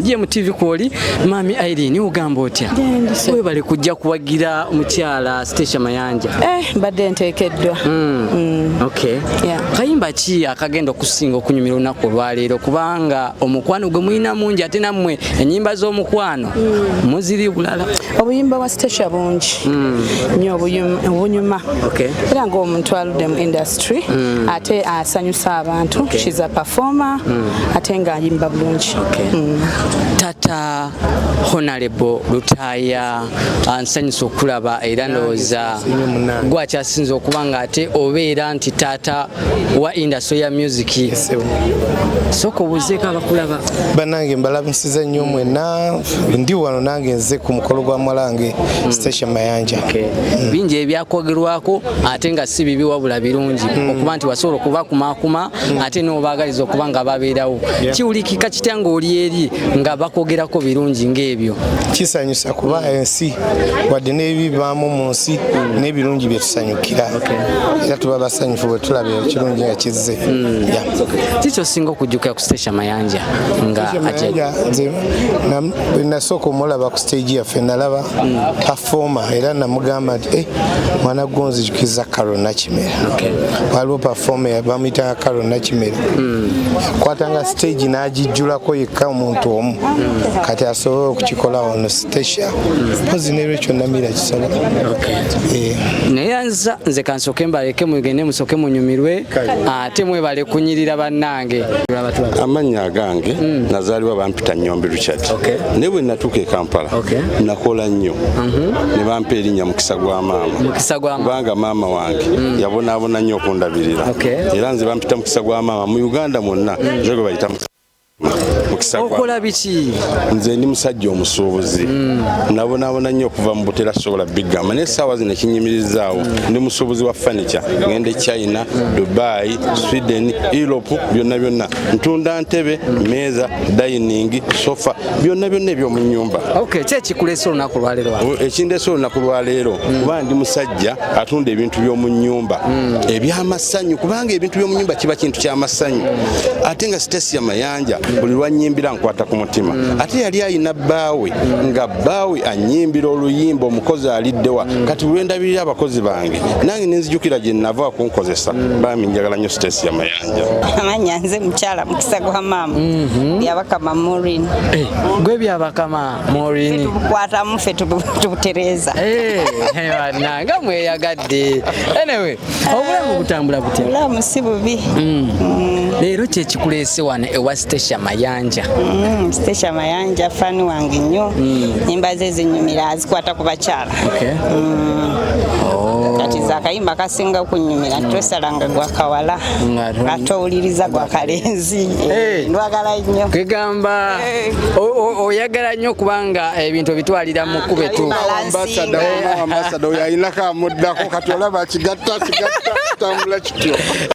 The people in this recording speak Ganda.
GMTV Kwoli Mami Irene ugamba otya we bali kujja kuwagira omukyala Stesha Mayanja badde ntekeddwa okay kayimba ki akagenda okusinga okunyumira olunaku olwaleero kubanga omukwano gwe mulina mungi ate nammwe ennyimba z'omukwano muziri bulala obuyimba wa Stesha bungi nnyo obunyuma era ng'omuntu aludde mu industry ate asanyusa abantu she's a performer ate ng'ayimba bulungi Tata Honorable Lutaya ansanyusa okulaba era ndowooza gwakyasinza okuba nga ate obeera nti taata wa industry ya music soko buzeeko abakulaba banange mbalabisiza nnyo mwenna ndi wano nange nze ku mukolo gwa mwalange Stesha Mayanja bingi ebyakwogerwako ate nga si bibi wabula birungi okuba nti wasobola okubakumakuma ate n'obaagaliza okuba nga babeerawo kiwulikika kitya ng'oli eri nga bakwogerako birungi ng'ebyo kisanyusa kuba ensi wadde n'ebibaamu mu nsi n'ebirungi bye tusanyukira era tuba basanyufu bwe tulaba ekirungi nga kizze kiki osinga okujjukira ku Stesha Mayanja nga nze nasooka omulaba ku stage yaffe nalaba performer era namugamba nti mwana gonzijukiza Carol Nakimera waliwo performer bamuyita Carol Nakimera yakwatanga stage n'agijjulako yekka omuntu omu kati asobola okukikola ono Stesha pozi n'ekyo namira kisobola naye nze kansooke mbaleke mugende musooke munyumirwe ate mwebale kunyirira bannange amannya agange nazaalibwa bampita Nnyombi Richard naye bwe natuuka e Kampala nakola nnyo ne bampa erinnya Mukisa gwa maama kubanga maama wange yabonaabona nnyo okundabirira era nze bampita Mukisa gwa maama mu Uganda mwonna nze gwe bayita okola biki nze ndi musajja omusuubuzi nabonaabona nnyo okuva mu butera sobola bigamba naye essaawa zino ekinyimirizaawo ndi musuubuzi wa furniture ngende China, Dubai, Sweden, Europe byonna ntunda ntebe, meeza, dining, sofa byonna ebyomu nnyumba kyekikulesa olunaku lwaleero ekindeesa olunaku lwaleero kuba ndi musajja atunda ebintu by'omu nnyumba eby'amasanyu kubanga ebintu by'omu nnyumba kiba kintu ky'amasanyu ate nga Stesha Mayanja buli lwanyimbira nkwata ku mutima ate yali ayina bbaawe nga bbaawe anyimbira oluyimba omukozi aliddewa kati lwendabirira abakozi bange nange nenzijukira gye nava okunkozesa bami njagala nnyo Stesha Mayanja amanya nze mukyala Mukisa gwa maama byabakama Maureen gwe byabakama Maureen tubukwatamu ffe tubutereza nanga mweyagadde anyway obulamu butambula butya obulamu si bubi leero kyekikuleese wano ewa Stesha Mayanja Stesha Mayanja fani wange nnyo nyimba ze zinyumira azikwata ku bakyala kati zakayimba kasinga okunyumira tosalanga gwa kawala atowuliriza gwa kalenzi ndwagala nnyo kwegamba oyagala nnyo kubanga ebintu bitwalira mu kkube tu ambassador oyo ayinako amuddako kati olaba kigatta tambula kityo